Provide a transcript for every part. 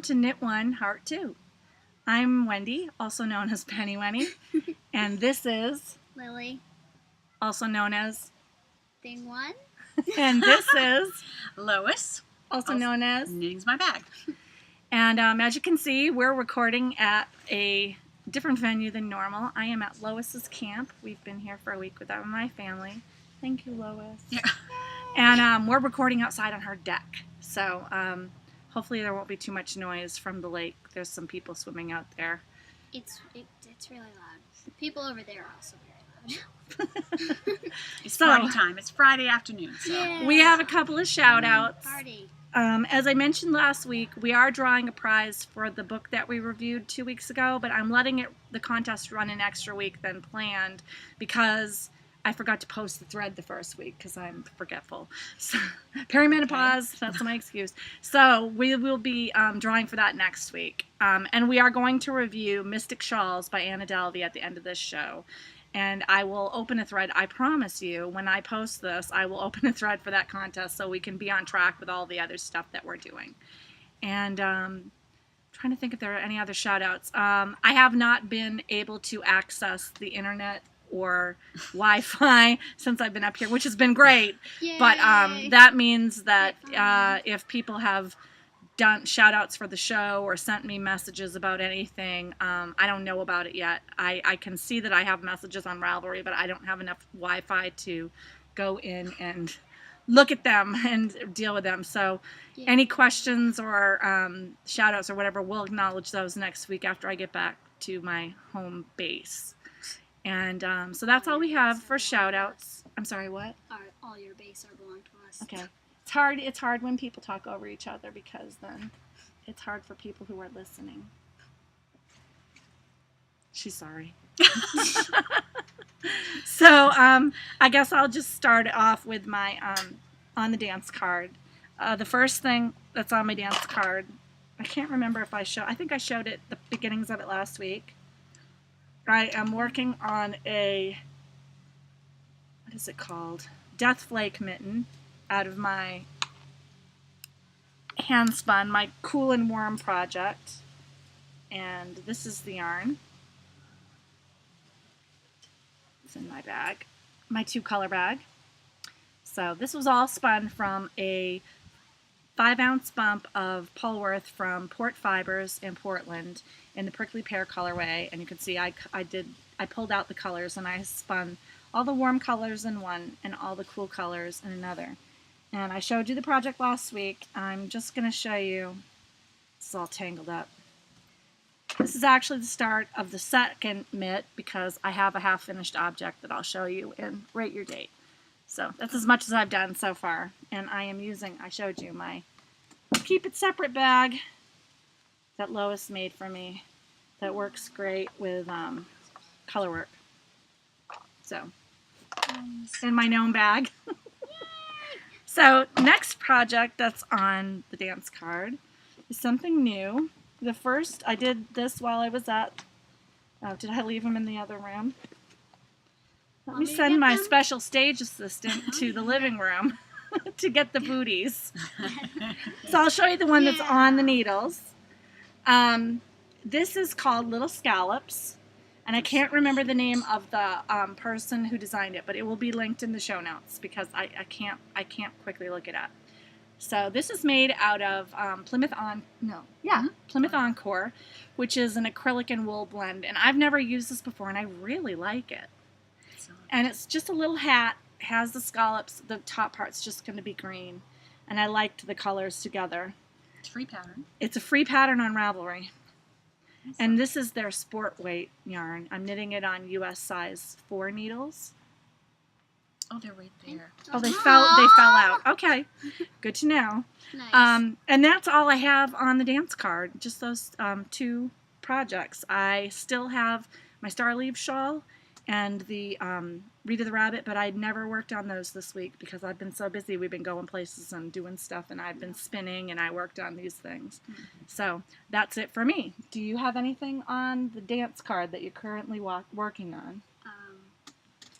to Knit One, Heart Two. I'm Wendy, also known as Penny Wenny, and this is Lily, also known as Thing One, and this is Lois, also known as Knittingsmybag. And as you can see, we're recording at a different venue than normal. I am at Lois's camp. We've been here for a week with my family. Thank you, Lois. Yeah. And we're recording outside on her deck. So hopefully there won't be too much noise from the lake. There's some people swimming out there. it's really loud. The people over there are also very loud. It's party time. It's Friday afternoon. So. Yeah. We have a couple of shout outs. Party. As I mentioned last week, we are drawing a prize for the book that we reviewed 2 weeks ago, but I'm letting the contest run an extra week than planned because I forgot to post the thread the first week because I'm forgetful. So, perimenopause, that's my excuse. So we will be drawing for that next week. And we are going to review Mystic Shawls by Anna Dalvi at the end of this show. And I will open a thread. I promise you, when I post this, I will open a thread for that contest so we can be on track with all the other stuff that we're doing. And trying to think if there are any other shout outs. I have not been able to access the internet or Wi-Fi since I've been up here, which has been great. Yay. But that means that if people have done shout outs for the show or sent me messages about anything, I don't know about it yet. I can see that I have messages on Ravelry, but I don't have enough Wi-Fi to go in and look at them and deal with them. So any questions or shout outs or whatever, we'll acknowledge those next week after I get back to my home base. And so that's all we have for shout outs. I'm sorry, what? All your base belong to us. Okay. It's hard when people talk over each other because then it's hard for people who are listening. She's sorry. So I guess I'll just start off with my on the dance card. The first thing that's on my dance card, I can't remember if I think I showed it the beginnings of it last week. I am working on what is it called? Deathflake Mitten out of my hand spun, my Cool and Warm project. And this is the yarn. It's in my bag, my 2-color bag. So this was all spun from a 5-ounce bump of Polworth from Port Fibers in Portland in the Prickly Pear colorway, and you can see I pulled out the colors and I spun all the warm colors in one and all the cool colors in another. And I showed you the project last week. I'm just going to show you. It's all tangled up. This is actually the start of the second mitt because I have a half-finished object that I'll show you and rate your date. So that's as much as I've done so far. And I showed you my Keep It Separate bag that Lois made for me that works great with color work. So, in my gnome bag. So, next project that's on the dance card is something new. The first, I did this while I was at, did I leave them in the other room? Let me send my special stage assistant to the living room to get the booties. So I'll show you the one that's on the needles. This is called Little Scallops, and I can't remember the name of the person who designed it, but it will be linked in the show notes because I can't quickly look it up. So this is made out of Plymouth Encore, which is an acrylic and wool blend, and I've never used this before, and I really like it. And it's just a little hat, has the scallops, the top part's just going to be green, and I liked the colors together. It's a free pattern. It's a free pattern on Ravelry. And this is their sport weight yarn. I'm knitting it on US size 4 needles. Oh, they're right there. Oh, they fell out. Okay, good to know. Nice. And that's all I have on the dance card, just those 2 projects. I still have my Star Leaf shawl and the Rita the Rabbit, but I'd never worked on those this week because I've been so busy. We've been going places and doing stuff, and I've been spinning, and I worked on these things. So that's it for me. Do you have anything on the dance card that you're currently working on?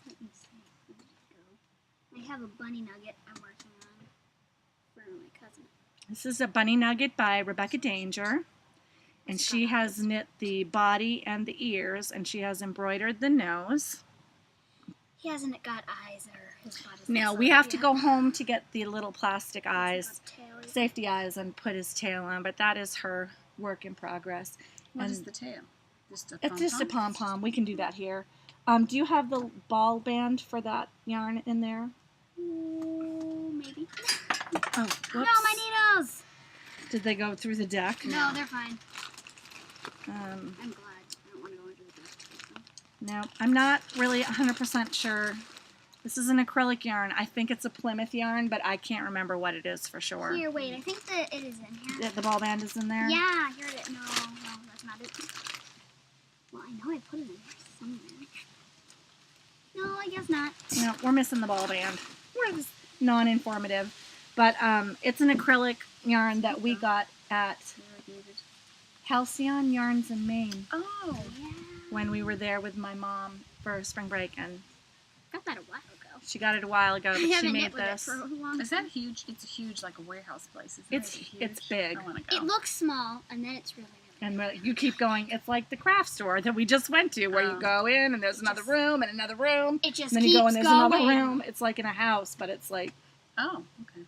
Let me see. Where did it go? I have a bunny nugget I'm working on for my cousin. This is a bunny nugget by Rebecca Danger. And she has knit the body and the ears, and she has embroidered the nose. He hasn't got eyes or his body's Now, we have to go home to get the little plastic eyes, safety eyes, and put his tail on, but that is her work in progress. What and is the tail? Just a it's just a pom-pom. We can do that here. Do you have the ball band for that yarn in there? Ooh, maybe. Oh, whoops. No, my needles! Did they go through the deck? No, they're fine. Um, I'm glad. I don't want to go into the deck. no, I'm not really 100% sure. This is an acrylic yarn. I think it's a Plymouth yarn, but I can't remember what it is for sure. Here, wait. I think that it is in here. The ball band is in there? Yeah, here it is. No, that's not it. Well, I know I put it in here somewhere. No, I guess not. No, we're missing the ball band. We're just non-informative. But it's an acrylic yarn that we got at Halcyon Yarns in Maine Oh. Yeah. when we were there with my mom for spring break. And Got that a while ago. she got it a while ago, but I she haven't made knit with it this. for a long Is time. that huge? It's a huge, like a warehouse place. Isn't It's it? Huge? it's big. I want to go. It looks small, and then it's really, really And you keep going. It's like the craft store that we just went to, where you Oh. go in and there's another room and another room. It just And then you keeps go and there's going. another room. It's like in a house, but it's like... Oh, okay.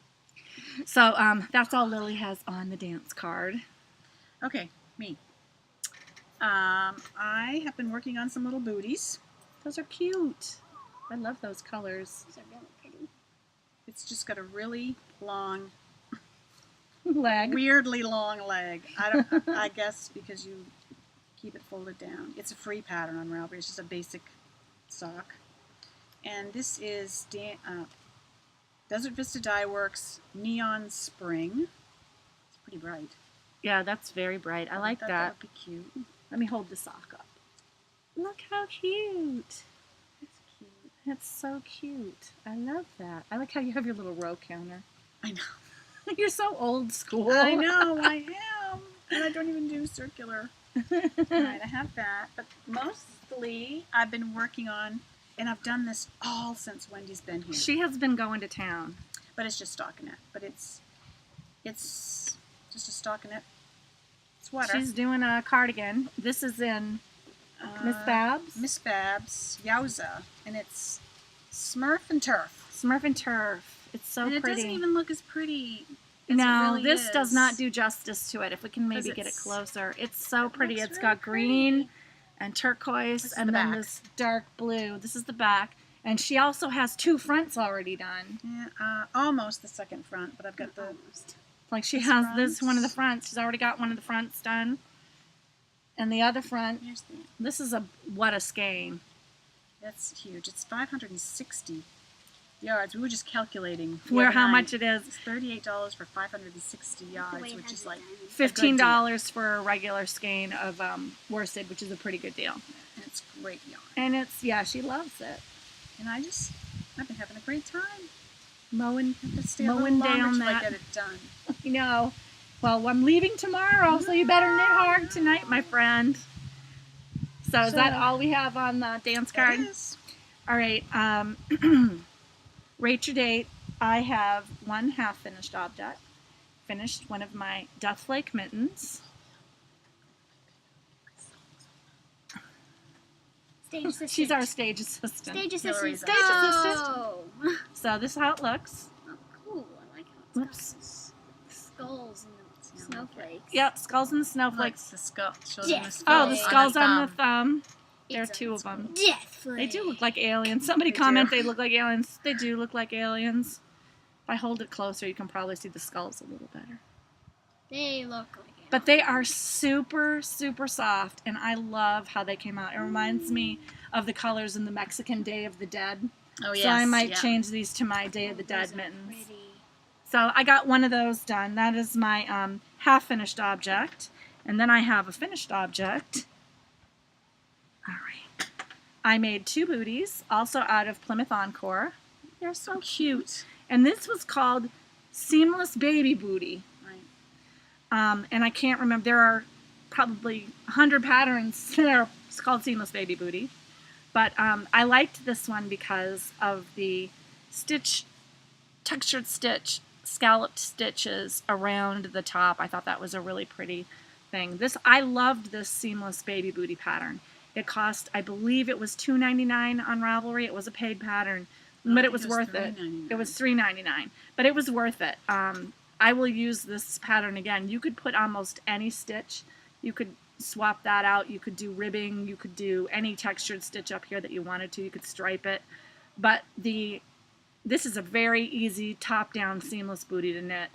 So that's all Lily has on the dance card. Okay, me. I have been working on some little booties. Those are cute. I love those colors. These are really pretty. It's just got a really long, Leg. weirdly long leg. I guess because you keep it folded down. It's a free pattern on Ravelry. It's just a basic sock. And this is Desert Vista Dye Works Neon Spring. It's pretty bright. Yeah, that's very bright. I like thought that. would be cute. Let me hold the sock up. Look how cute. It's cute. That's so cute. I love that. I like how you have your little row counter. I know. You're so old school. I know, I am. And I don't even do circular. Alright, I have that. But mostly I've been working on, and I've done this all since Wendy's been here. She has been going to town. But it's just stockinette. But it's just a stockinette sweater. She's doing a cardigan. This is in Miss Babs. Miss Babs, Yowza. And it's Smurf and Turf. Smurf and Turf. It's so and it pretty. doesn't even look as pretty as No, it really this is. does not do justice to it. If we can maybe 'Cause get it it's- closer. It's so it pretty. looks It's really got green pretty. and turquoise This is and the then back. this dark blue. This is the back. And she also has two fronts already done. Yeah, almost the second front, but I've got the... Almost. Like she This has this fronts. one of the fronts. She's already got one of the fronts done. And the other front, Here's the... this is what a skein. That's huge. It's 560 yards. We were just calculating the Where other how night. much it is. It's $38 for 560 yards, way it which has is the like diamond. $15 for a regular skein of worsted, which is a pretty good deal. and it's great yarn. And it's, yeah, she loves it. And I've been having a great time. Mowing, Let's stay a little mowing longer down till I that. get it done. You know, well, I'm leaving tomorrow, so you better knit hard tonight, my friend. So is that So- all we have on the dance card? That is. All right. Rate your date. I have one half finished object. Finished one of my Deathflake Mittens. Stage assistant. She's our stage assistant. stage Hillary's assistant. our stage Oh. So this is how it looks. Oh, cool. I like how it's Oops. got skulls and the snowflakes. Yep, skulls and Like snowflakes. the skull. Shows Yeah. them the Oh, the skull skulls on on the the thumb. There are It's two a of them. Deathflake. They do look like aliens. Somebody They comment do. they look like aliens. They do look like aliens. If I hold it closer, you can probably see the skulls a little better. They look like But they are super, super soft, and I love how they came out. It reminds me of the colors in the Mexican Day of the Dead. Oh, yes. So I might yeah. change these to my Day of the Those Dead are mittens. pretty. So I got one of those done. That is my half-finished object. And then I have a finished object. All right. I made two booties, also out of Plymouth Encore. They're so cute. And this was called Seamless Baby Booty. Right. And I can't remember. There are probably 100 patterns that are called Seamless Baby Booty. But I liked this one because of the textured stitch, scalloped stitches around the top. I thought that was a really pretty thing. I loved this Seamless Baby Booty pattern. It cost, I believe it was $2.99 on Ravelry. It was a paid pattern, but it was worth it. It was $3.99, but it was worth it. I will use this pattern again. You could put almost any stitch. You could swap that out. You could do ribbing. You could do any textured stitch up here that you wanted to. You could stripe it. But this is a very easy top-down seamless booty to knit.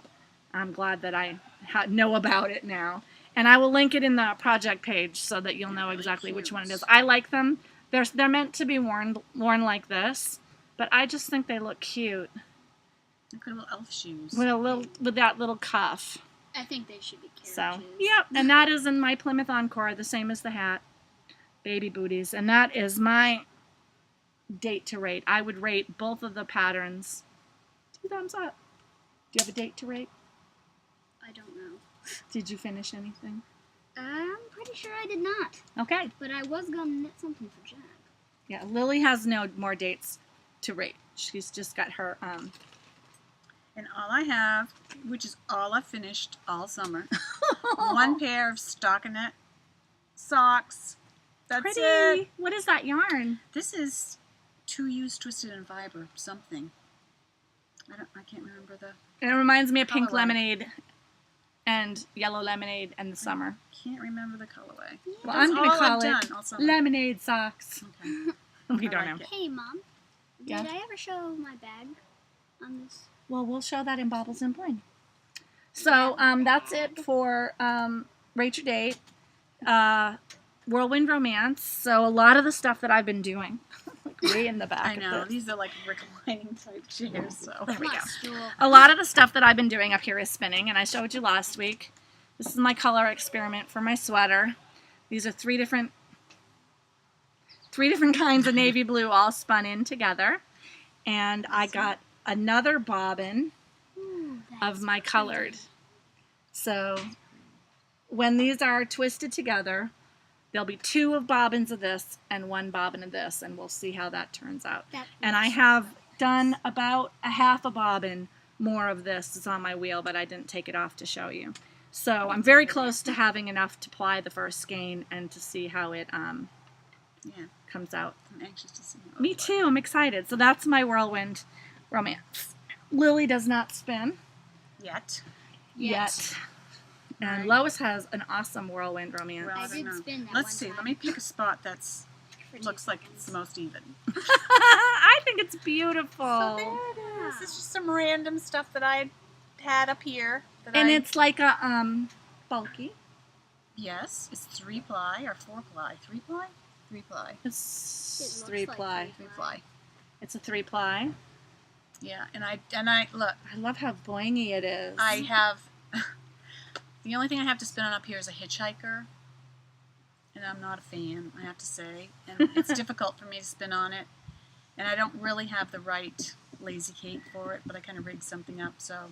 I'm glad that I know about it now. And I will link it in the project page so that you'll know exactly which one it is. I like them. They're meant to be worn like this, but I just think they look cute. Look at little elf shoes. With that little cuff. I think they should be carriages. So, yep, and that is in my Plymouth Encore, the same as the hat. Baby Booties. And that is my date to rate. I would rate both of the patterns 2 thumbs up. Do you have a date to rate? I don't know. Did you finish anything? I'm pretty sure I did not. Okay. But I was going to knit something for Jack. Yeah, Lily has no more dates to rate. She's just got her, And all I have, which is all I finished all summer, 1 pair of stockinette socks. That's pretty. it. What is that yarn? This is 2 U's Twisted in Fiber something. I can't remember the. It reminds me of Pink Colorway. Lemonade and Yellow Lemonade and the summer. Can't remember the colorway. Well, I'm going to call it done all summer. Lemonade socks. Okay. We I don't like know. it. Hey, Mom. Yeah? Did I ever show my bag on this? Well, we'll show that in Baubles and Bling. So that's it for Rate Your Date. Whirlwind Romance. So a lot of the stuff that I've been doing, like way in the back. I know. Of this. These are like reclining type chairs. So There we go. Stool. A lot of the stuff that I've been doing up here is spinning, and I showed you last week. This is my color experiment for my sweater. These are three different kinds of navy blue all spun in together. And I got another bobbin Ooh, of that's my pretty. colored. So when these are twisted together, there'll be 2 of bobbins of this and 1 bobbin of this, and we'll see how that turns out. That And I looks have done about a half a bobbin more of this. It's on my wheel, but I didn't take it off to show you. So I'm very close to having enough to ply the first skein and to see how it yeah, comes out. I'm anxious to see how it Me looks. too. I'm excited. So that's my Whirlwind Romance. Lily does not spin Yet. yet. And Right. Lois has an awesome Whirlwind Romance. Well, I don't did know. spin that Let's one see. time. Let me pick a spot that's For 2 looks like seconds. it's the most even. I think it's beautiful. So there it is. This is just some random stuff that I had up here. And it's like a bulky. Yes, it's 3-ply or 4-ply. 3-ply? 3-ply. It's It looks 3-ply. like 3-ply. It's a 3-ply. Yeah, and I look. I love how boingy it is. I have the only thing I have to spin on up here is a hitchhiker, and I'm not a fan, I have to say, and it's difficult for me to spin on it, and I don't really have the right lazy Kate for it, but I kind of rigged something up, so.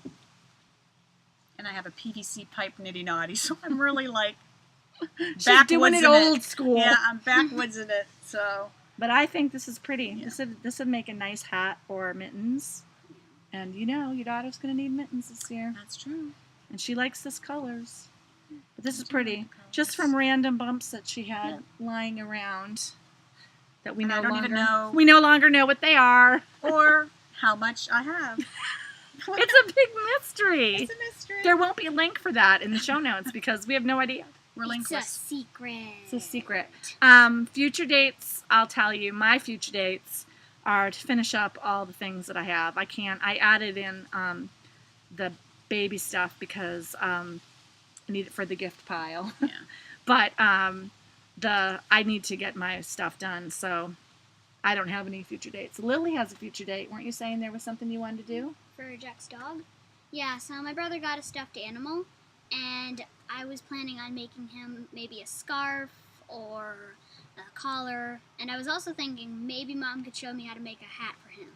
And I have a PVC pipe nitty naughty, so I'm really like She's doing it old school. Yeah, I'm backwoods in it, so. But I think this is pretty. Yeah. This would make a nice hat or mittens. And you know, your daughter's going to need mittens this year. That's true. And she likes this colors. But this is I do pretty. like the colors. Just from random bumps that she had lying around. That we And I don't even know- We no longer know what they are. Or how much I have. It's a big mystery. It's a mystery. There won't be a link for that in the show notes because we have no idea. We're It's a linkless. secret. It's a secret. Future dates, I'll tell you, my future dates are to finish up all the things that I have. I added in the baby stuff because I need it for the gift pile. Yeah. But I need to get my stuff done, so I don't have any future dates. Lily has a future date. Weren't you saying there was something you wanted to do? For Jack's dog? Yeah, so my brother got a stuffed animal, and I was planning on making him maybe a scarf or a collar, and I was also thinking maybe Mom could show me how to make a hat for him.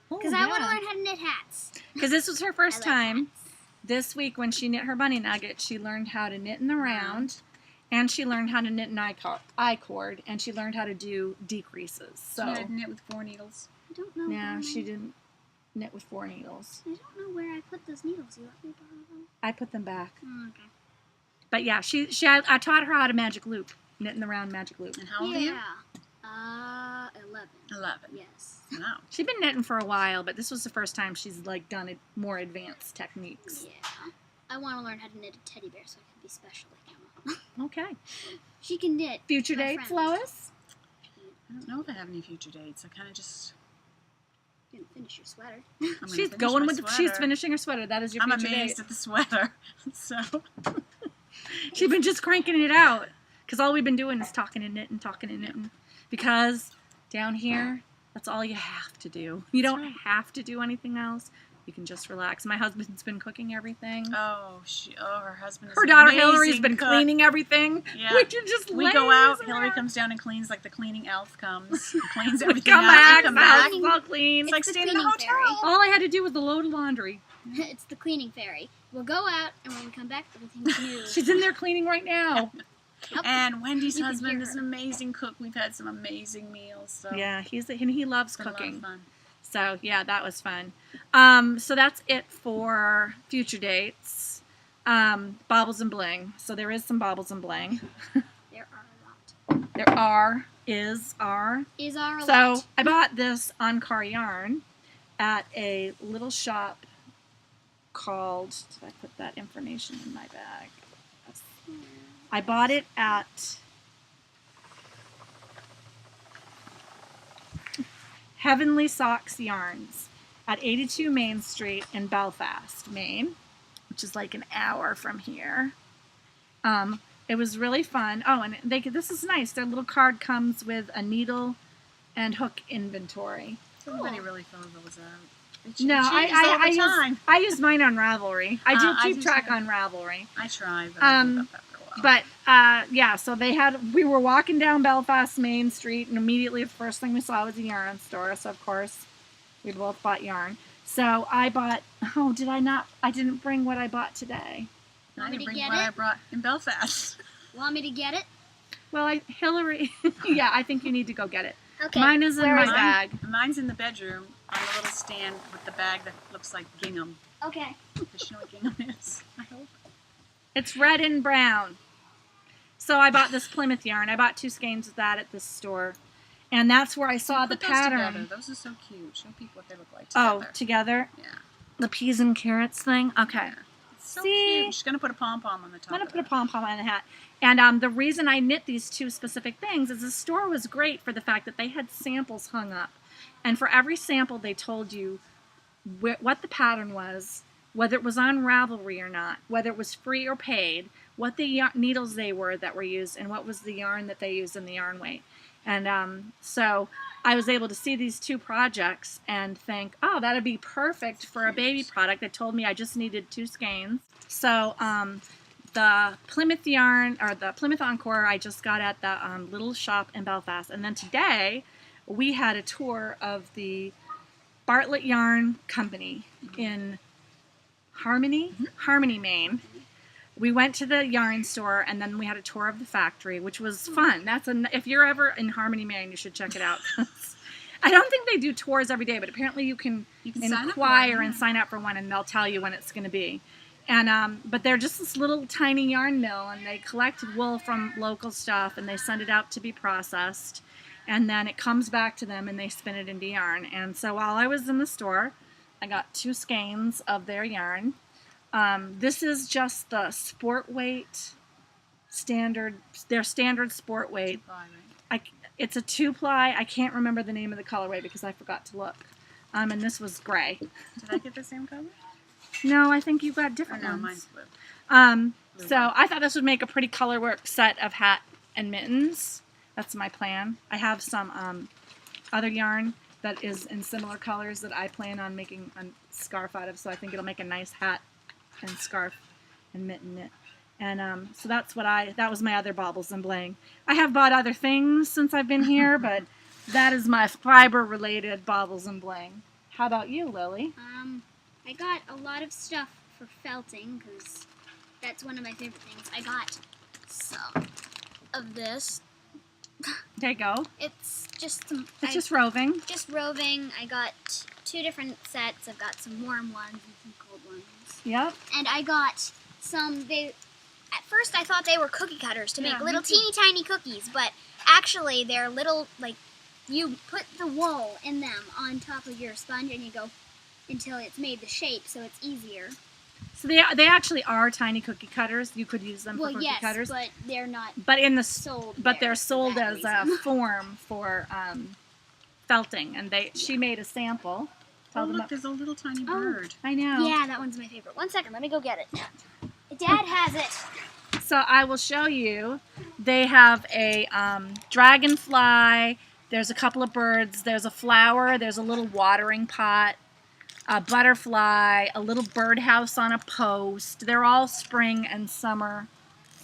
Because I want to learn how to knit hats. Because this was her first I like time. hats. This week when she knit her bunny nugget, she learned how to knit in the round, and she learned how to knit an I-cord, and she learned how to do decreases. So You had knit with 4 needles. I don't know. no, where- she didn't knit with 4 needles. I don't know where I put those needles. You let me borrow them? I put them back. Oh, okay. But yeah, I taught her how to magic loop, knitting the round magic loop. And how old are you? 11. 11. Yes. Wow. She's been knitting for a while, but this was the first time she's like done more advanced techniques. Yeah. I want to learn how to knit a teddy bear so I can be special like Emma. Okay. She can knit. Future my dates, friends. Lois? I don't know if I have any future dates. I kind of just... You can finish your sweater. I'm gonna She's finish going my with sweater. she's finishing her sweater. That is your I'm future amazed date. at the sweater. So... She's been just cranking it out. Because all we've been doing is talking and knitting. Because down here, that's all you have to do. You don't have to do anything else. You can just relax. My husband's been cooking everything. Oh, her husband is Her daughter amazing Hillary's been cook. cleaning everything. Yeah. We can just We go out, Hillary around. comes down and cleans like the cleaning elf comes. And cleans We everything come out. back, Come the house back. is all clean. It's like the staying in the cleaning hotel. fairy. All I had to do was a load of laundry. It's the cleaning fairy. We'll go out, and when we come back, everything's new. She's in there cleaning right now. Yep. And Wendy's You can husband hear is an her. amazing cook. We've had some amazing meals. So Yeah, he loves it's been a lot of cooking. fun. So yeah, that was fun. So that's it for future dates. Baubles and bling. So there is some baubles and bling. There are a lot. There are. Is our So lot. I bought this on Car Yarn at a little shop called. Did I put that information in my bag? Yes. I bought it at Heavenly Socks Yarns at 82 Main Street in Belfast, Maine, which is like an hour from here. It was really fun. Oh, and this is nice. Their little card comes with a needle and hook inventory. Everybody really fills those out. No, I use mine on Ravelry. I do I keep do track too. on Ravelry. I try, but I give up after a while. But yeah, so we were walking down Belfast Main Street, and immediately the first thing we saw was a yarn store. So of course, we both bought yarn. So I bought. Oh, did I not? I didn't bring what I bought today. I Want me didn't to bring get what I it? brought in Belfast. Want me to get it? Well, Hillary. Yeah, I think you need to go get it. Okay. Mine is in Where my is it? bag. Mine's in the bedroom on a little stand with the bag that looks like gingham. Okay. Does she know what gingham is? I hope. It's red and brown. So I bought this Plymouth yarn. I bought 2 skeins of that at this store. And that's where I saw the Put those pattern. together. Those are so cute. Show people what they look like Oh, together. together? Yeah. The peas and carrots thing? Okay. Yeah. It's so See? cute. She's going to put a pom-pom on the top I'm going of to put a it. pom-pom on the hat. And the reason I knit these 2 specific things is the store was great for the fact that they had samples hung up. And for every sample, they told you what the pattern was, whether it was on Ravelry or not, whether it was free or paid, what the needles they were that were used, and what was the yarn that they used in the yarn weight. And so I was able to see these 2 projects and think, oh, that'd be perfect for a baby product. They told me I just needed 2 skeins. So the Plymouth yarn, or the Plymouth Encore, I just got at the little shop in Belfast. And then today, we had a tour of the Bartlett Yarn Company in Harmony, Maine. We went to the yarn store, and then we had a tour of the factory, which was fun. If you're ever in Harmony, Maine, you should check it out. I don't think they do tours every day, but apparently you can sign up for inquire one, and yeah. sign up for one, and they'll tell you when it's going to be. And but they're just this little tiny yarn mill, and they collect wool from local stuff, and they send it out to be processed, and then it comes back to them, and they spin it into yarn. And so while I was in the store, I got 2 skeins of their yarn. This is just the sport weight standard, their standard sport weight. It's a 2-ply. I can't remember the name of the colorway because I forgot to look. And this was gray. Did I get the same color? No, I think you got Oh, different no, ones. mine's blue. So I thought this would make a pretty color work set of hat and mittens. That's my plan. I have some other yarn that is in similar colors that I plan on making a scarf out of, so I think it'll make a nice hat and scarf and mitten knit. And so that was my other baubles and bling. I have bought other things since I've been here, but that is my fiber-related baubles and bling. How about you, Lily? I got a lot of stuff for felting, because that's one of my favorite things. I got some of this. There you go. It's just some... It's just roving. Just roving. I got 2 different sets. I've got some warm ones and some cold ones. Yep. And I got some... at first I thought they were cookie cutters to make Yeah, little me too. teeny tiny cookies, but actually they're little, like, you put the wool in them on top of your sponge and you go until it's made the shape so it's easier. So they actually are tiny cookie cutters. You could use them for Well, cookie yes, cutters. but they're not But in the sold. but there they're for sold that as a reason. form for felting, and she made a sample. Oh, Them look, up. there's a little tiny Oh. bird. I know. Yeah, that one's my favorite. 1 second, let me go get it. Dad has it. So I will show you. They have a dragonfly. There's a couple of birds. There's a flower. There's a little watering pot. A butterfly. A little birdhouse on a post. They're all spring and summer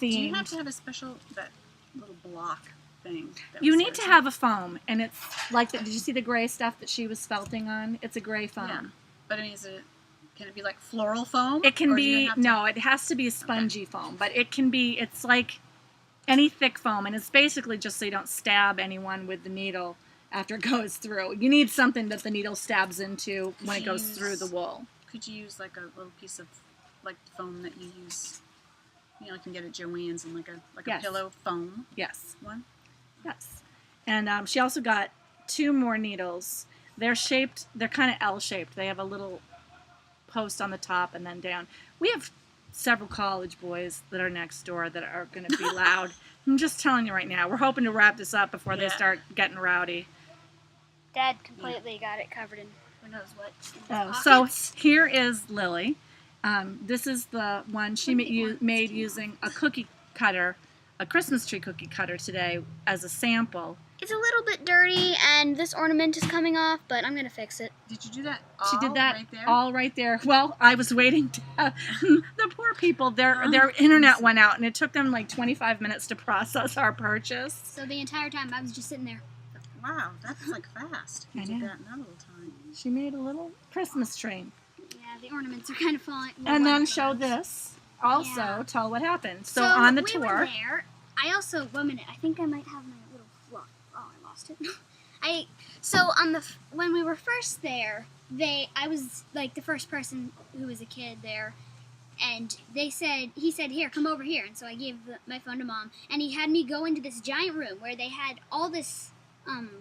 themed. Do you have to have a special, that little block thing? You need to have a foam, and it's like that. Did you see the gray stuff that she was felting on? It's a gray foam. Yeah. But I mean, can it be like floral foam? It can Or do you be, have to- no, it has to be a spongy foam, but it can be, it's like any thick foam, and it's basically just so you don't stab anyone with the needle after it goes through. You need something that the needle stabs into when it goes through the wool. Could you use like a little piece of like foam that you use? You know, you can get at Joann's and like Yes. a pillow foam Yes, one. yes. And she also got 2 more needles. They're shaped, they're kind of L-shaped. They have a little post on the top and then down. We have several college boys that are next door that are going to be loud. I'm just telling you right now. We're hoping to wrap this up before they Yeah. start getting rowdy. Dad completely got it covered in who knows what. Oh, so here is Lily. This is the one she made using a cookie cutter, a Christmas tree cookie cutter today as a sample. It's a little bit dirty, and this ornament is coming off, but I'm gonna fix it. Did you do that? She did that right there? all right there. Well, I was waiting to the poor people, their internet went out, and it took them like 25 minutes to process our purchase. So the entire time I was just sitting there. Wow, that's like fast. You I did know. that in that little time. She made a little Christmas tree. Yeah, the ornaments are kind of falling. And then show this. Also, Yeah. tell what happened. So on the we tour. were there. I also, 1 minute, I think I might have my little fluff. Oh, I lost it. When we were first there, I was like the first person who was a kid there, and he said, here, come over here. And so I gave my phone to Mom, and he had me go into this giant room where they had all this,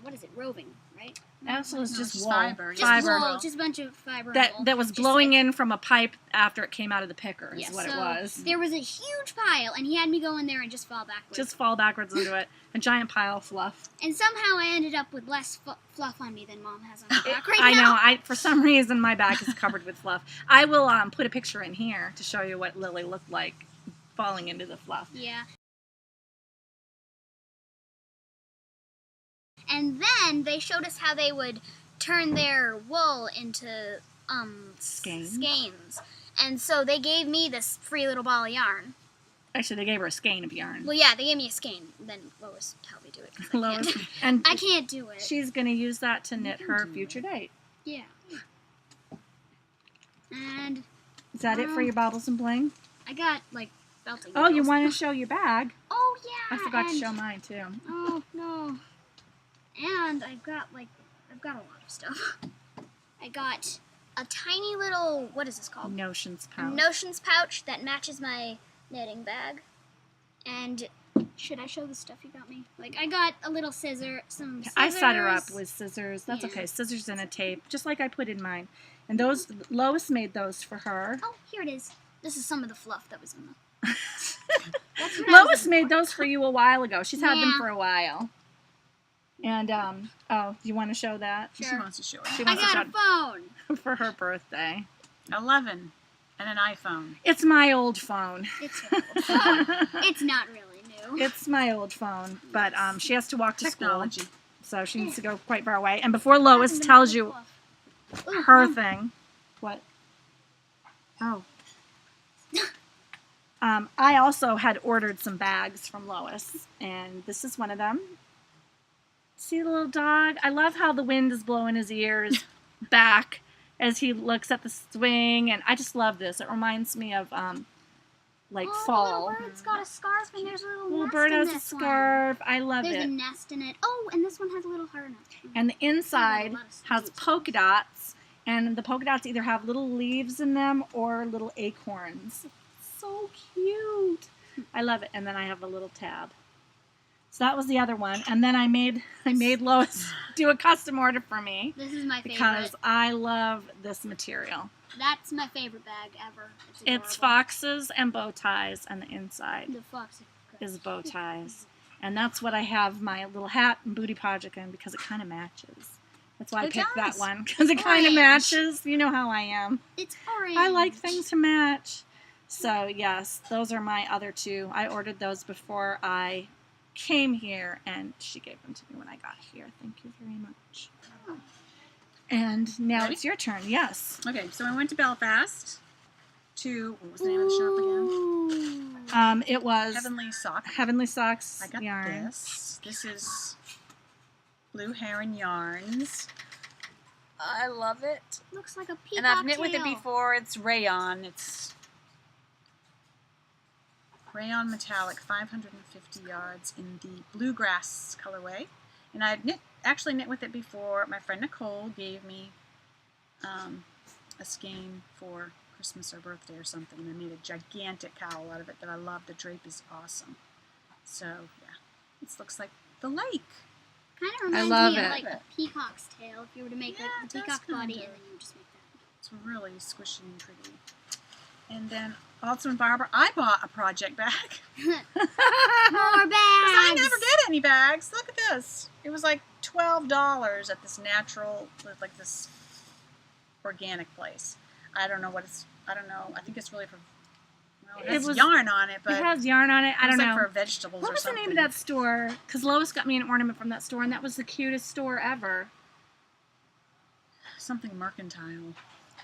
what is it, roving, right? Also, it's No, just just wool. fiber. Just Fiber. wool, just a bunch of fiber and wool. That was Just blowing like- in from a pipe after it came out of the picker is Yeah, what it so was. There was a huge pile, and he had me go in there and just fall backwards. Just fall backwards into it. A giant pile of fluff. And somehow I ended up with less fluff on me than Mom has on her back right I now. know. For some reason, my back is covered with fluff. I will put a picture in here to show you what Lily looked like falling into the fluff. Yeah. And then they showed us how they would turn their wool into skeins. And so they gave me this free little ball of yarn. Actually, they gave her a skein of yarn. Well, yeah, they gave me a skein. Then Lois helped me do it. 'cause I Lois, can't. and I can't do it. she's going to use that to knit her future date. Yeah. And Is that it for your baubles and bling? I got like belting. Oh, you needles. want to show your bag? Oh yeah. I forgot to and- show mine too. Oh no. And I've got a lot of stuff. I got a tiny little, what is this called? Notions A pouch. notions pouch that matches my knitting bag. And should I show the stuff you got me? Like I got a little some scissors. I set her up with scissors. That's Yeah. okay. Scissors and a tape, just like I put in mine. And those, Lois made those for her. Oh, here it is. This is some of the fluff that was in them. That's what I was Lois looking made for. those for you a while ago. She's had them Yeah. for a while. And oh, you want to show that? Sure. She wants to show She it. I wants to got a phone. show for her birthday. 11 and an iPhone. It's my old phone. It's an old phone. It's not really new. It's my old phone, but she has to walk to Technology. school, so she needs to go quite far away. And before Lois Hasn't been tells really you fluff. Ooh, her Mom. thing, what? Oh. I also had ordered some bags from Lois, and this is one of them. See the little dog? I love how the wind is blowing his ears back as he looks at the swing, and I just love this. It reminds me of like Oh, fall. the little bird's got a scarf, and there's a little Little nest bird in has a this one. scarf. I love There's it. a nest in it. Oh, and this one has a little heart in it. And the inside lot of has stitches. polka dots, and the polka dots either have little leaves in them or little acorns. So cute. I love it. And then I have a little tab. So that was the other one. And then I made Lois do a custom order for me. This is my favorite. Because I love this material. That's my favorite bag ever. It's foxes and bow ties on the inside. The fox is bow ties. And that's what I have my little hat and booty project in because it kind of matches. That's why I picked that one. Because it kind of matches. You know how I am. It's orange. I like things to match. So, yes, those are my other two. I ordered those before I came here, and she gave them to me when I got here. Thank you very much. Oh. And now Ready? it's your turn. Yes. Okay, so I went to Belfast to, what was the name of the shop again? It was Heavenly Sock. Socks I got Yarns. this. This is Blue Heron Yarns. I love it. Looks like a peacock And I've knit with it tail. before. It's rayon. It's rayon metallic, 550 yards in the bluegrass colorway. And I've actually knit with it before. My friend Nicole gave me a skein for Christmas or birthday or something, and I made a gigantic cowl out of it that I love. The drape is awesome. So, yeah, this looks like the lake. Kind of reminds love me it. of like a peacock's tail. If you were to make Yeah, like the it does peacock body, kinda. and then you just make that. It's really squishy and pretty. And then also in Barbara, I bought a project bag. More bags. I never get any bags. Look at this. It was like $12 at this natural, like this organic place. I don't know what it's. I don't know. I think it's really for. Well, it has yarn on it, but it has yarn on it. I don't it's know. like for vegetables What or was something. the name of that store? Because Lois got me an ornament from that store, and that was the cutest store ever. Something mercantile.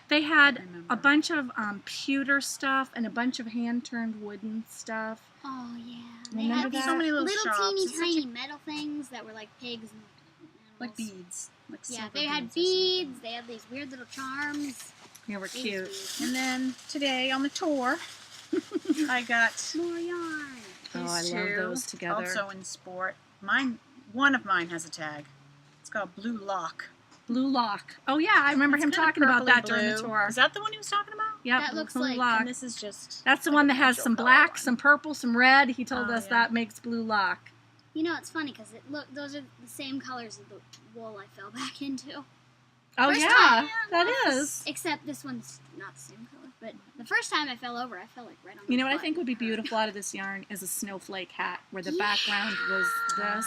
They had remember. a bunch of pewter stuff and a bunch of hand-turned wooden stuff. Oh yeah. They Remember had these that? So many little shops. teeny It's such tiny metal things that were like pigs and animals. like beads. Like Yeah, silver they had or something. beads. They had these weird little charms. They were cute. And then today on the tour, I got More yarn. Oh, I these love two, those together. Also in sport. One of mine has a tag. It's called Blue Lock. Blue Lock. Oh, yeah, I remember It's him kinda talking about purpley that during the blue. tour. Is that the one he was talking about? Yep, That looks Blue like- Lock. And this is just. That's the like one a that has natural some color black, one. some purple, some red. He told Oh, us yeah. that makes Blue Lock. You know, it's funny because those are the same colors as the wool I fell back into. Oh, First yeah, time. that Yes. is. Except this one's not the same color. But the first time I fell over, I fell like right on You my know what I butt. think would be It hurt. beautiful out of this yarn is a snowflake hat where the Yeah. background was this,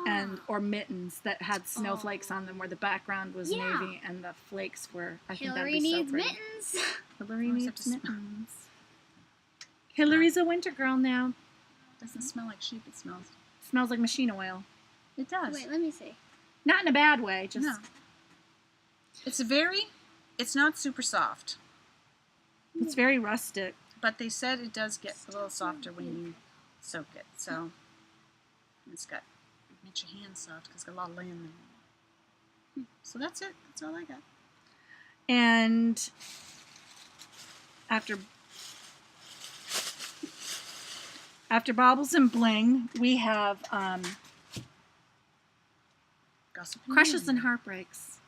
Oh. or mittens that had snowflakes on them where the background was Yeah. navy and the flakes were. I think Hillary that'd be needs so pretty. mittens. Hillary Oh, needs except to smell. mittens. Hillary's a winter girl now. Doesn't smell like sheep. It smells. Smells like machine oil. It does. Wait, let me see. Not in a bad way. Just No. It's not super soft, it's very rustic. but they said it does get a little softer when you soak it. So it makes your hands soft because it's got a lot of linen in it. So that's it. That's all I got. And after Baubles and Bling, we have Gossip Crushes and Heartbreaks.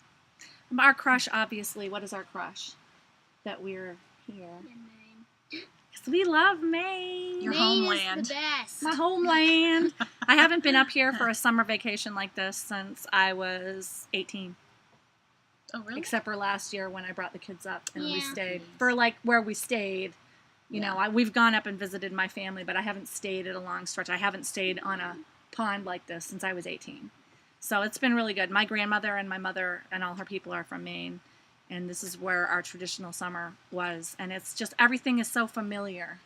Our crush, obviously. What is our crush? That we're here. In Maine. Because we love Maine. Your Maine homeland. is the best. My homeland. I haven't been up here for a summer vacation like this since I was 18. Oh, really? Except for last year when I brought the kids up and we Yeah. stayed. For like where we stayed, you know, we've gone up and visited my family, but I haven't stayed at a long stretch. I haven't stayed on a pond like this since I was 18. So it's been really good. My grandmother and my mother and all her people are from Maine. And this is where our traditional summer was. And it's just, everything is so familiar.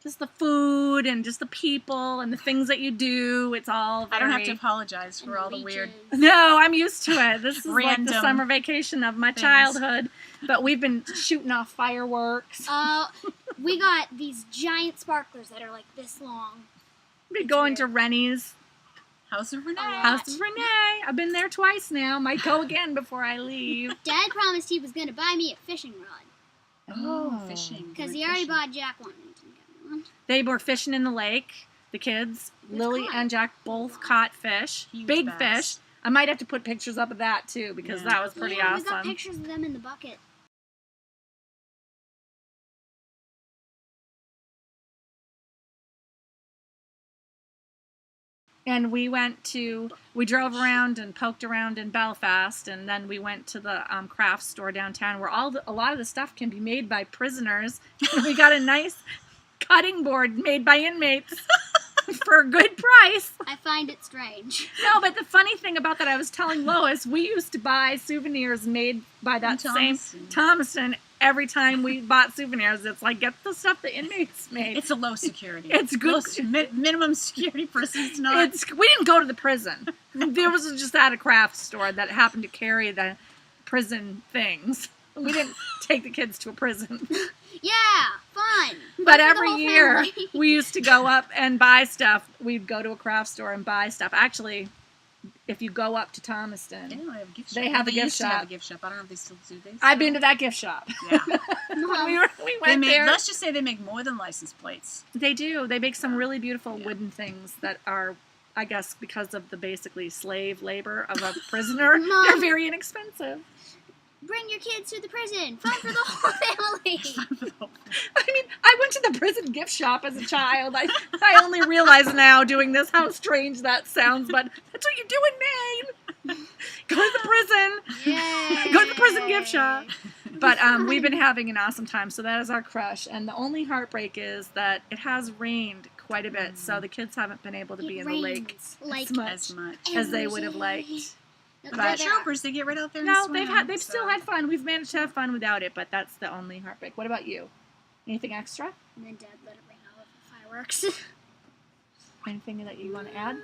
Just the food and just the people and the things that you do. It's all very... I don't have to apologize for And all the weird. leeches. No, I'm used to it. This is like the Random summer vacation of my things. childhood. But we've been shooting off fireworks. We got these giant sparklers that are like this long. We've been going to Rennie's. House of Renee. House of Renee. I've been there twice now. Might go again before I leave. Dad promised he was going to buy me a fishing rod. Oh, fishing. Because We're he already fishing. bought Jack one. and didn't get me one. They were fishing in the lake. The kids, Lily caught. and Jack, both caught fish. Huge Big bass. fish. I might have to put pictures up of that too because Yeah. that was pretty Yeah, awesome. we got pictures of them in the bucket. And we drove around and poked around in Belfast, and then we went to the craft store downtown where a lot of the stuff can be made by prisoners. And we got a nice cutting board made by inmates for a good price. I find it strange. No, but the funny thing about that, I was telling Lois, we used to buy souvenirs made by that same Thomason. Every time we bought souvenirs, it's like, get the stuff the inmates made. It's a low security. It's good. Minimum security prison. It's not. We didn't go to the prison. There was just at a craft store that happened to carry the prison things. We didn't take the kids to a prison. Yeah, fun. But every year we used to go up and buy stuff. We'd go to a craft store and buy stuff. Actually, if you go up to Thomaston, they have a gift shop. They have a gift shop. I don't know if they still do this. I've been to that gift shop. Yeah. we went there. Let's just say they make more than license plates. They do. They make some really beautiful wooden things that are, I guess, because of the basically slave labor of a prisoner, they're very inexpensive. Bring your kids to the prison. Fun for the whole family. I mean, I went to the prison gift shop as a child. I only realize now doing this how strange that sounds, but that's what you do in Maine. Go to the prison. Yay. Go to the prison gift shop. But we've been having an awesome time, so that is our crush. And the only heartbreak is that it has rained quite a bit, so the kids haven't been able to be in the lake as much as they would have liked. But troopers, they get right out there and no, swim. they've still had fun. We've managed to have fun without it, but that's the only heartbreak. What about you? Anything extra? And then Dad let it rain all over the fireworks. Anything that you want to add?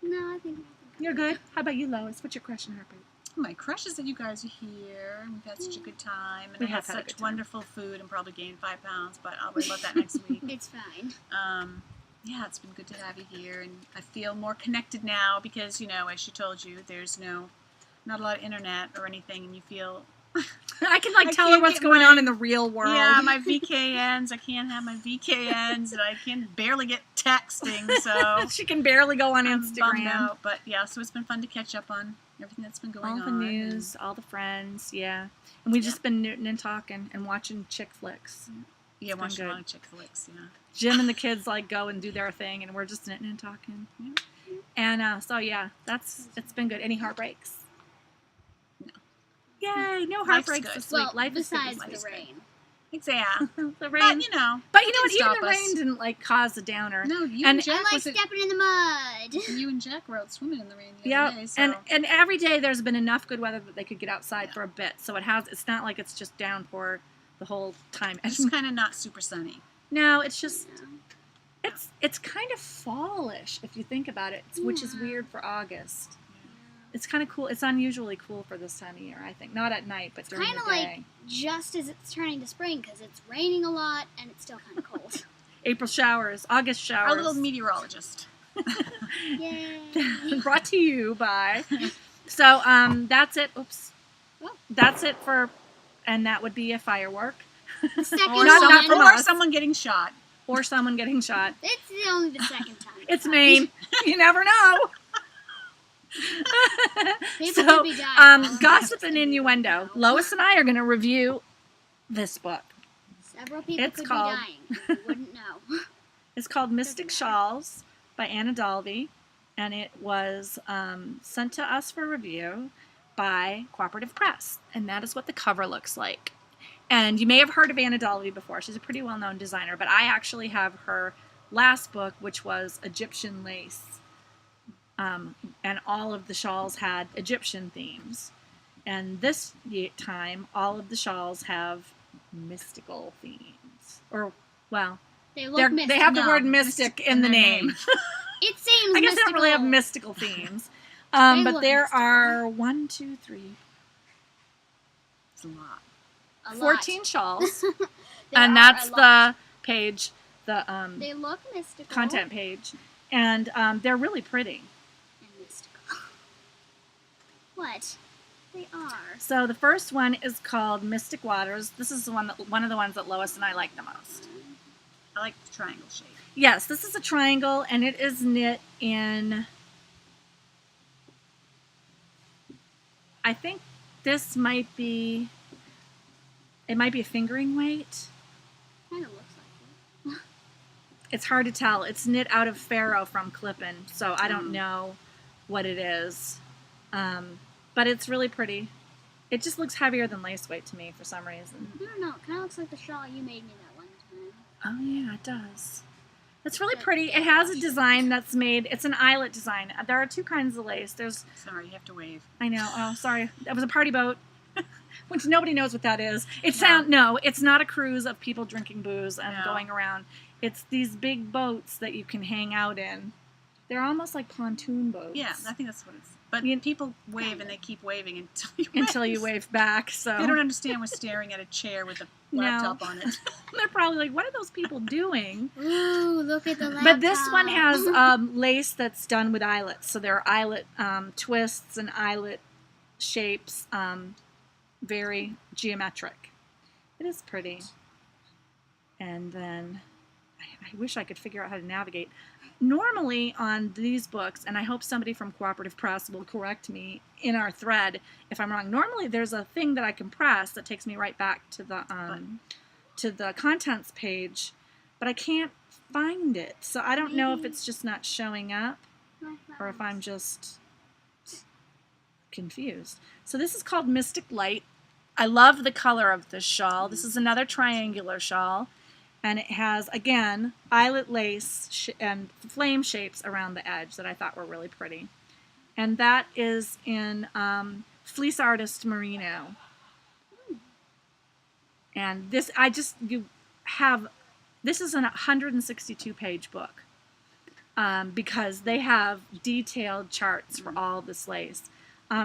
No, I think you're good. How about you, Lois? What's your crush and heartbreak? My crush is that you guys are here, and we've had such a good time, and we had such wonderful food, and probably gained 5 pounds, but I'll worry about that next week. It's fine. Yeah, it's been good to have you here, and I feel more connected now because, you know, as she told you, there's not a lot of internet or anything, and you feel... I can, tell her what's going on in the real world. Yeah, my VKNs, I can't have my VKNs, and I can barely get texting, so... She can barely go on Instagram. Bummed out, but yeah, so it's been fun to catch up on everything that's been going on. All the news, all the friends, yeah. And we've just been knitting and talking and watching chick flicks. Yeah, watching a lot of chick flicks, yeah. Jim and the kids go and do their thing, and we're just knitting and talking. Yeah. And so yeah, it's been good. Any heartbreaks? No. Yay! No heartbreaks this week. Well, Life besides is good. the rain. Exactly. The rain. But you know what? Even the rain didn't cause a downer. No, you and Jack I stepping in the mud. You and Jack were out swimming in the rain the other day. So. And every day there's been enough good weather that they could get outside for a bit. So it's not like it's just downpour the whole time. It's just kind of not super sunny. No, it's just it's kind of fallish if you think about it, which is weird for August. It's kind of cool. It's unusually cool for this time of year, I think. Not at night, but during the day. Kind of like just as it's turning to spring because it's raining a lot and it's still kind of cold. April showers, August showers. Our little meteorologist. Yay. Brought to you by. So that's it. Oops. That's it for, and that would be a firework. Or someone getting shot. Or someone getting shot. It's only the second time. It's Maine. You never know. People could be dying. Gossip and innuendo. Lois and I are going to review this book. Several people could be dying. You wouldn't know. It's called Mystic Shawls by Anna Dalvi, and it was sent to us for review by Cooperative Press, and that is what the cover looks like. And you may have heard of Anna Dalvi before. She's a pretty well-known designer, but I actually have her last book, which was Egyptian Lace. And all of the shawls had Egyptian themes. And this time, all of the shawls have mystical themes. Or, well, they have the word mystic in the name. It seems I guess mystical. they don't really have mystical themes. But there mystical. are 1, 2, 3. It's a lot. 14 shawls. And that's the page, they look mystical. content page. And they're really pretty. What? They are. So the first one is called Mystic Waters. This is one of the ones that Lois and I like the most. I like the triangle shape. Yes, this is a triangle, and it is knit in... I think this might be... It might be a fingering weight. Kind of looks like it's hard to tell. It's knit out of Faro from Clippin, so I don't know what it is. But it's really pretty. It just looks heavier than lace weight to me for some reason. I don't know. It kind of looks like the shawl you made me that one time. Oh, yeah, it does. It's really pretty. It has a design that's made. It's an eyelet design. There are two kinds of lace. There's. Sorry, you have to wave. I know. Oh, sorry. That was a party boat. Which nobody knows what that is. It's not a cruise of people drinking booze and going around. It's these big boats that you can hang out in. They're almost like pontoon boats. Yeah, I think that's what it's. But people wave and they keep waving until you wave back. So they don't understand we're staring at a chair with a laptop on it. They're probably like, "What are those people doing?" Ooh, look at the laptop. But this one has lace that's done with eyelets. So there are eyelet twists and eyelet shapes. Very geometric. It is pretty. And then I wish I could figure out how to navigate. Normally on these books, and I hope somebody from Cooperative Press will correct me in our thread if I'm wrong. Normally there's a thing that I can press that takes me right back to the contents page, but I can't find it. So I don't know if it's just not showing up or if I'm just confused. So this is called Mystic Light. I love the color of this shawl. This is another triangular shawl, and it has, again, eyelet lace and flame shapes around the edge that I thought were really pretty. And that is in Fleece Artist Merino. And this, this is a 162-page book because they have detailed charts for all this lace.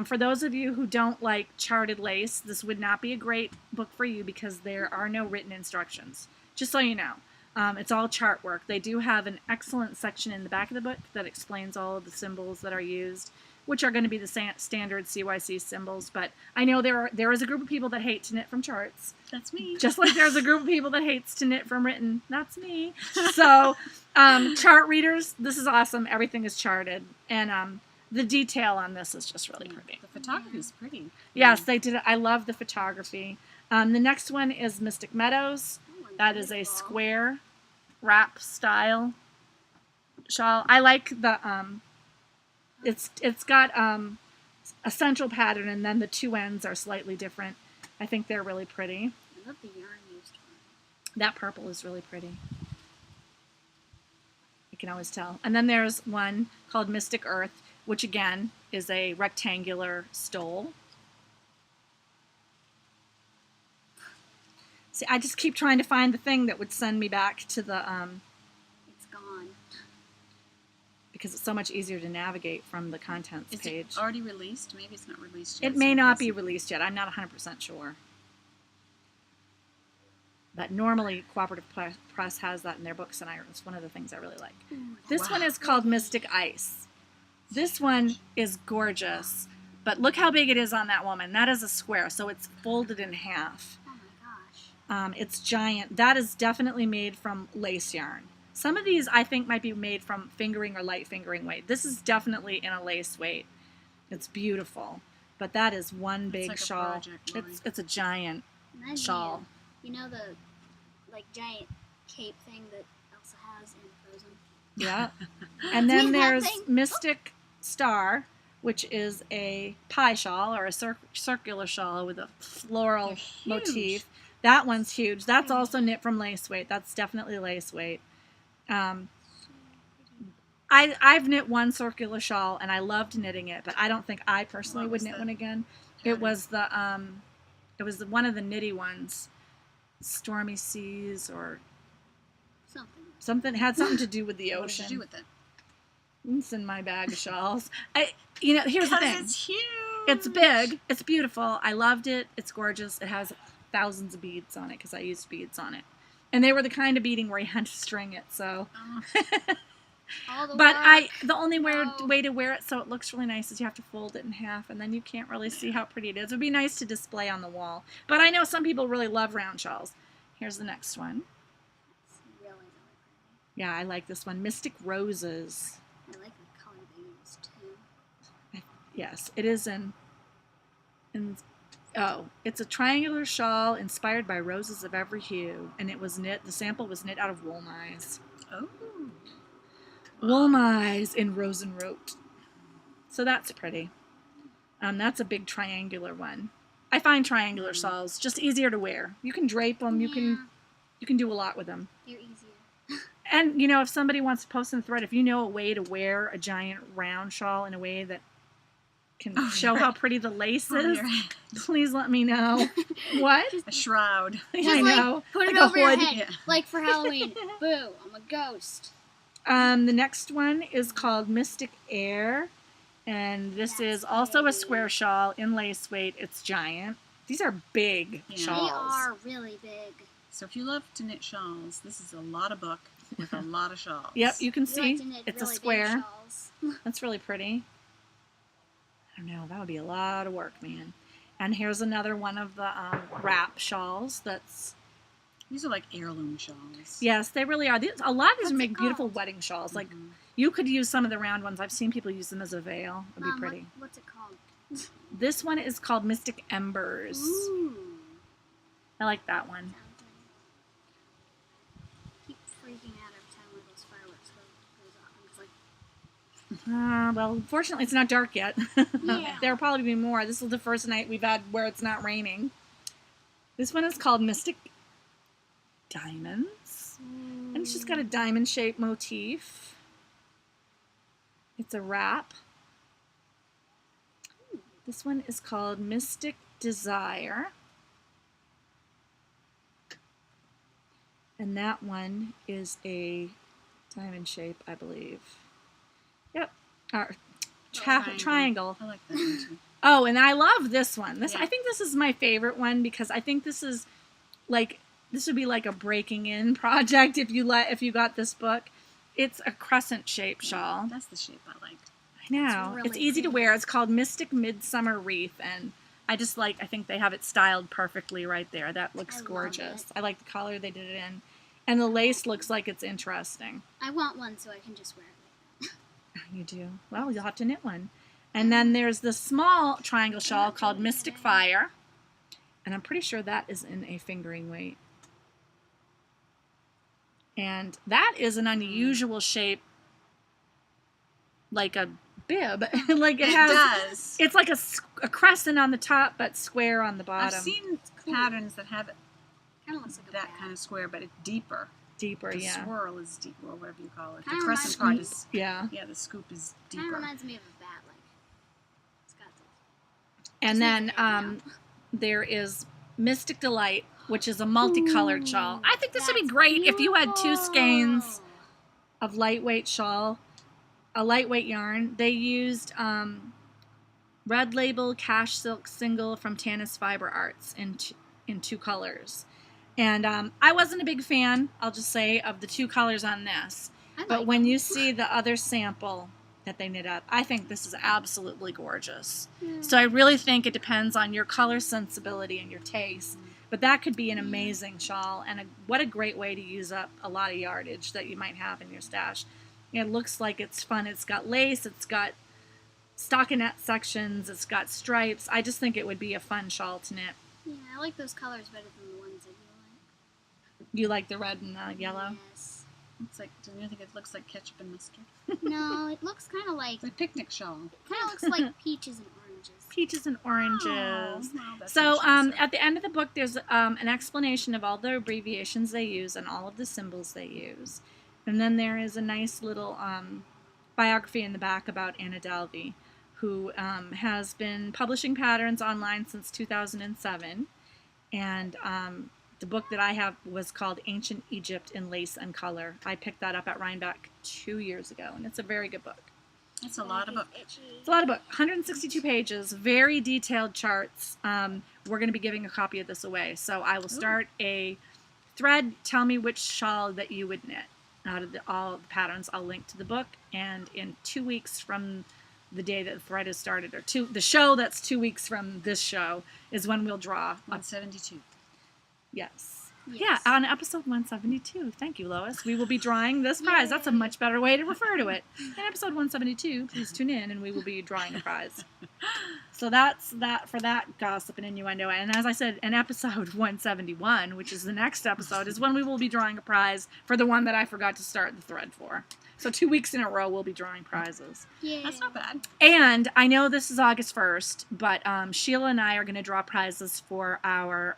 For those of you who don't like charted lace, this would not be a great book for you because there are no written instructions. Just so you know, it's all chart work. They do have an excellent section in the back of the book that explains all of the symbols that are used, which are going to be the standard CYC symbols. But I know there is a group of people that hate to knit from charts. That's me. Just like there's a group of people that hates to knit from written. That's me. So chart readers, this is awesome. Everything is charted. And the detail on this is just really pretty. The photography is pretty. Yes, they did it. I love the photography. The next one is Mystic Meadows. That is a square wrap style shawl. I like the it's got a central pattern and then the two ends are slightly different. I think they're really pretty. I love the yarn used on it. That purple is really pretty. You can always tell. And then there's one called Mystic Earth, which again is a rectangular stole. See, I just keep trying to find the thing that would send me back to the It's gone. because it's so much easier to navigate from the contents page. Is it already released? Maybe it's not released yet. It may not be released yet. I'm not 100% sure. But normally Cooperative Press has that in their books, and it's one of the things I really like. Ooh, This one is called Mystic Ice. This one is gorgeous, but look how big it is on that woman. That is a square, so it's folded in half. oh my gosh. It's giant. That is definitely made from lace yarn. Some of these I think might be made from fingering or light fingering weight. This is definitely in a lace weight. It's beautiful, but that is one big like a shawl. project line. It's a giant Reminds me shawl. of, you know the giant cape thing that Elsa has in Frozen? Yeah. And then That there's thing. Mystic Star, which is a pie shawl or a circular shawl with a floral motif. That one's huge. That's also knit from lace weight. That's definitely lace weight. I've knit one circular shawl and I loved knitting it, but I don't think I personally would knit one again. It was one of the knitty ones, Stormy Seas or Something. Had something to do with the What ocean. did you do with it? It's in my bag of shawls. Here's the thing. It's huge. It's big. It's beautiful. I loved it. It's gorgeous. It has thousands of beads on it because I used beads on it. And they were the kind of beading where you had to string it. So, All the but work. the only way to wear it so it looks really nice is you have to fold it in half, and then you can't really see how pretty it is. It would be nice to display on the wall. But I know some people really love round shawls. Here's the next one. It's really, really pretty. Yeah, I like this one. Mystic Roses. I like the color they used too. Yes, it is it's a triangular shawl inspired by roses of every hue, and it was knit. The sample was knit out of wool knives. Oh. Woolmize in Rosenrot. So that's pretty. That's a big triangular one. I find triangular shawls just easier to wear. You can drape them. You can do a lot with them. They're easier. And, you know, if somebody wants to post in the thread, if you know a way to wear a giant round shawl in a way that can show how pretty the lace is, please let me know. What? A shroud. I know. Put it Like a over your hood. head, Yeah. like for Halloween. Boo, I'm a ghost. The next one is called Mystic Air. And this That's is also a big. square shawl in lace weight. It's giant. These are big shawls. They are really big. So if you love to knit shawls, this is a lot of book with a lot of shawls. Yep, you can We see like to knit it's really a square. Big shawls. That's really pretty. I don't know, that would be a lot of work, man. And here's another one of the wrap shawls. These are like heirloom shawls. Yes, they really are. A lot of these What's make it beautiful called? wedding shawls. Like you could use some of the round ones. I've seen people use them as a veil. It'd be Mom, pretty. what's it called? This one is called Mystic Embers. Ooh. I like that one. Sounds nice. Keep freaking out every time one of those fireworks goes off. I'm just like, Well, fortunately, it's not dark yet. Yeah. There'll probably be more. This is the first night we've had where it's not raining. This one is called Mystic Diamonds. And it's just got a diamond-shaped motif. It's a wrap. This one is called Mystic Desire. And that one is a diamond shape, I believe. Yep. Triangle. I like that one too. Oh, and I love this one. Yeah. I think this is my favorite one because I think this is like this would be like a breaking in project if you got this book. It's a crescent shaped shawl. That's the shape I like. I know. It's It's really easy to pretty. wear. It's called Mystic Midsummer Wreath, and I think they have it styled perfectly right there. That looks I love gorgeous. it. I like the color they did it in. And the lace looks like it's interesting. I want one so I can just wear it. You do? Well, you'll have to knit one. And then there's the small triangle shawl called Mystic Fire. And I'm pretty sure that is in a fingering weight. And that is an unusual shape, like a bib. Like it has. does. It's like a crescent on the top, but square on the bottom. I've seen patterns that have it Kind of looks like a that bat. kind of square, but it's deeper. Deeper, The yeah. swirl is deeper, or whatever you call it. The Kinda crescent reminds part is, Yeah. yeah, the scoop is Kind of deeper. reminds me of a bat. Like it's got this. And Just then makes it stand out. there is Mystic Delight, which is a multicolored shawl. I think this would be That's great if you had two skeins beautiful. of lightweight shawl, a lightweight yarn. They used Red Label Cash Silk Single from Tanis Fiber Arts in two colors. And I wasn't a big fan, I'll just say, of the two colors on this. I But like when them. you see the other sample that they knit up, I think this is absolutely gorgeous. So I really think it depends on your color sensibility and your taste. But that could be an amazing shawl, and what a great way to use up a lot of yardage that you might have in your stash. It looks like it's fun. It's got lace, it's got stockinette sections, it's got stripes. I just think it would be a fun shawl to knit. Yeah, I like those colors better than the ones I do You like the red and the yellow? Yes. It's like, do you think it looks like ketchup and mustard? No, it looks kind of like It's a picnic shawl. looks like peaches and oranges. Peaches and oranges. Oh, wow, that's So interesting. at the end of the book, there's an explanation of all the abbreviations they use and all of the symbols they use. And then there is a nice little biography in the back about Anna Dalvi, who has been publishing patterns online since 2007. And the book that I have was called Ancient Egypt in Lace and Color. I picked that up at Rhinebeck 2 years ago, and it's a very good book. It's a lot of book. It's a lot of book, 162 pages, very detailed charts. We're going to be giving a copy of this away. So I will start a thread. Tell me which shawl that you would knit out of all the patterns. I'll link to the book. And in 2 weeks from the day that the thread is started, or the show that's 2 weeks from this show, is when we'll draw. 172. Yes. Yes. Yeah, on episode 172. Thank you, Lois. We will be drawing this prize. That's a much better way to refer to it. In episode 172, please tune in and we will be drawing a prize. So that's that for that gossip and innuendo. And as I said, in episode 171, which is the next episode, is when we will be drawing a prize for the one that I forgot to start the thread for. So 2 weeks in a row, we'll be drawing prizes. Yeah. That's not bad. And I know this is August 1st, but Sheila and I are going to draw prizes for our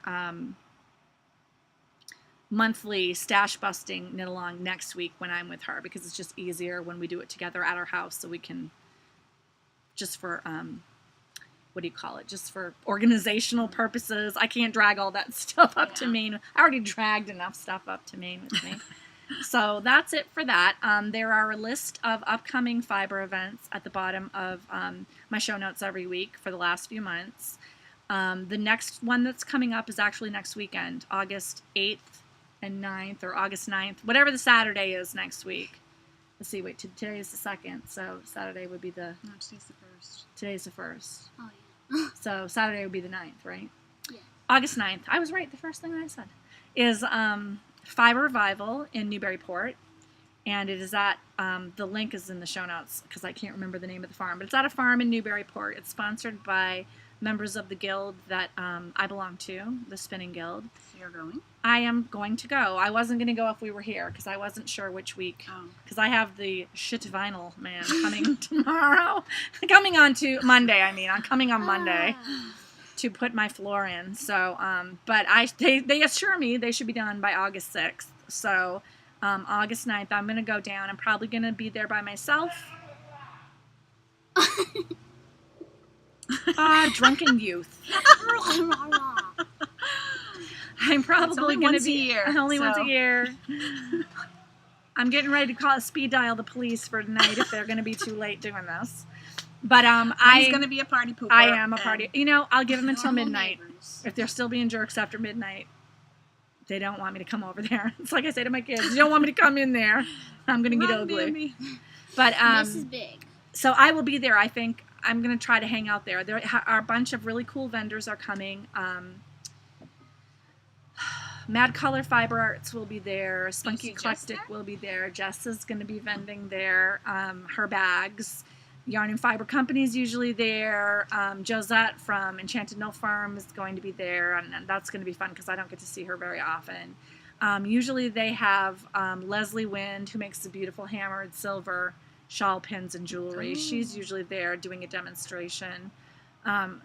monthly stash busting knit along next week when I'm with her, because it's just easier when we do it together at our house, so we can just for what do you call it? Just for organizational purposes. I can't drag all that stuff up to Maine. I already dragged enough stuff up to Maine with me. So that's it for that. There are a list of upcoming fiber events at the bottom of my show notes every week for the last few months. The next one that's coming up is actually next weekend, August 8th and 9th, or August 9th, whatever the Saturday is next week. Let's see, wait, today is the 2nd, so Saturday would be the... No, today's the 1st. Today's the 1st. Oh, yeah. So Saturday would be the 9th, right? Yeah. August 9th. I was right, the first thing I said. Is Fiber Revival in Newburyport. And it is at, the link is in the show notes because I can't remember the name of the farm. But it's at a farm in Newburyport. It's sponsored by members of the guild that I belong to, the Spinning Guild. So you're going? I am going to go. I wasn't going to go if we were here because I wasn't sure which week. Because I have the shit vinyl man coming tomorrow. Coming on to Monday, I mean. I'm coming on Monday to put my floor in. So, but they assure me they should be done by August 6th. So, August 9th, I'm going to go down. I'm probably going to be there by myself. Drunken youth. I'm probably going to be only once a year. I'm getting ready to speed dial the police for tonight if they're going to be too late doing this. But I'm going to be a party pooper. I am a party. You know, I'll give them until Normal midnight. neighbors. If they're still being jerks after midnight, they don't want me to come over there. It's like I say to my kids, you don't want me to come in there. I'm going to get ugly. But This is big. so I will be there. I think I'm going to try to hang out there. There are a bunch of really cool vendors are coming. Mad Color Fiber Arts will be there. Spunky Eclectic will be there. Jess is going to be vending there. Her bags. Yarn and Fiber Company is usually there. Josette from Enchanted Mill Farm is going to be there, and that's going to be fun because I don't get to see her very often. Usually they have Leslie Wind, who makes the beautiful hammered silver shawl pins and jewelry. She's usually there doing a demonstration.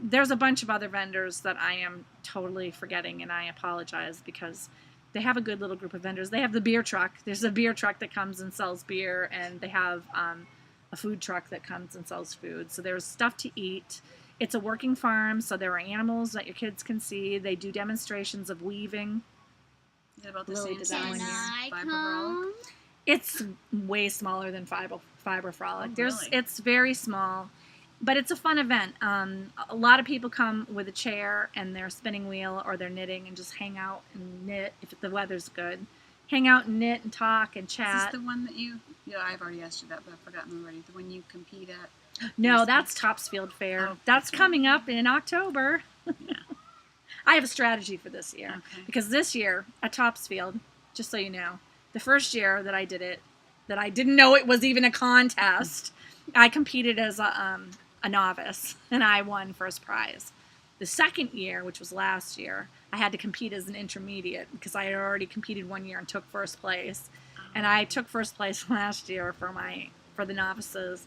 There's a bunch of other vendors that I am totally forgetting, and I apologize because they have a good little group of vendors. They have the beer truck. There's a beer truck that comes and sells beer, and they have a food truck that comes and sells food. So there's stuff to eat. It's a working farm, so there are animals that your kids can see. They do demonstrations of weaving. Is it about the Lily same did that size one as year. I Fiber come? Frolic? It's way smaller than Fiber Frolic. Oh, really? It's very small, but it's a fun event. A lot of people come with a chair and their spinning wheel or their knitting and just hang out and knit if the weather's good. Hang out and knit and talk and chat. Is this the one that I've already asked you that, but I've forgotten already. The one you compete at? No, that's Topsfield Fair. Oh, that's okay. coming up in October. Yeah. I have a strategy for this year. Okay. Because this year at Topsfield, just so you know, the first year that I did it, that I didn't know it was even a contest, I competed as a novice, and I won first prize. The second year, which was last year, I had to compete as an intermediate because I had already competed one year and took first place. And I took first place last year for the novices.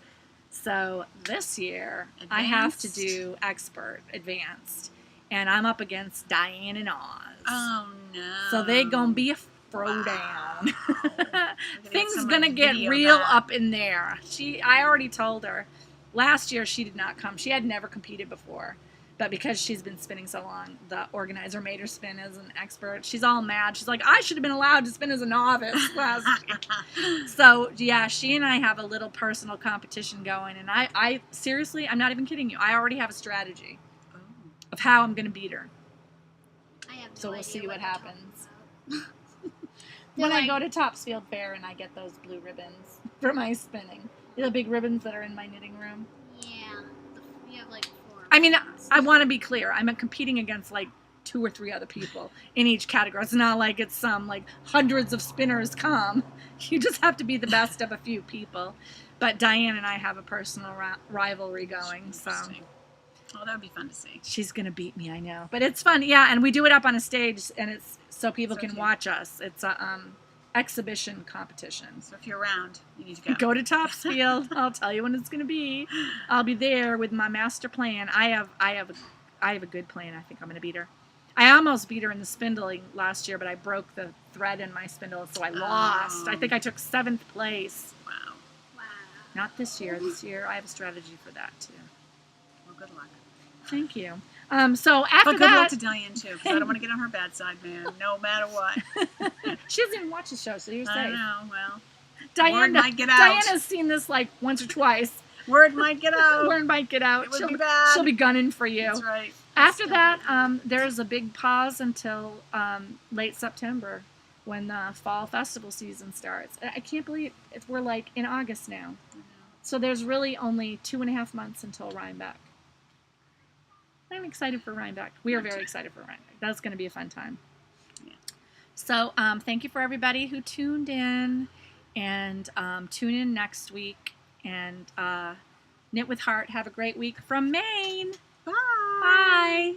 So this year, I have to do expert, advanced. And I'm up against Diane and Oz. Oh, no. So they gonna be a throwdown. Wow. Things gonna get real up in there. I already told her. Last year she did not come. She had never competed before. But because she's been spinning so long, the organizer made her spin as an expert. She's all mad. She's like, I should have been allowed to spin as a novice last year. So, yeah, she and I have a little personal competition going. And I seriously, I'm not even kidding you. I already have a strategy of how I'm going to beat her. I have no So we'll idea see what you're talking happens. about. When They're I go to Topsfield Fair and I get those blue ribbons for my spinning. The big ribbons that are in my knitting room. Yeah, you have like 4. I mean, buttons. I want to be clear. I'm competing against like 2 or 3 other people in each category. It's not like it's some like hundreds of spinners come. You just have to be the best of a few people. But Diane and I have a personal rivalry going, so. Oh, that would be fun to see. She's going to beat me, I know. But it's fun, yeah, and we do it up on a stage, and it's so people can watch us. It's a exhibition competition. So if you're around, you need to go. Go to Topsfield. I'll tell you when it's going to be. I'll be there with my master plan. I have a good plan. I think I'm going to beat her. I almost beat her in the spindling last year, but I broke the thread in my spindle, so I lost. I think I took 7th place. Wow. Wow. Not this year. This year I have a strategy for that, too. Well, good luck. Thank you. So after but good luck to Diane, too, because I don't want to get on her bad side, man, no matter what. She doesn't even watch the show, so you're safe. I know, well, Diane, word might get out. Diana's seen this like once or twice. Word might get out. Word might get out. It would be bad. She'll be gunning for you. That's right. After that, there's a big pause until late September when the fall festival season starts. I can't believe we're like in August now. So there's really only 2.5 months until Rhinebeck. I'm excited for Rhinebeck. We are very excited for Rhinebeck. That's going to be a fun time. Yeah. So thank you for everybody who tuned in. And tune in next week. And Knit with Heart. Have a great week from Maine. Bye. Bye.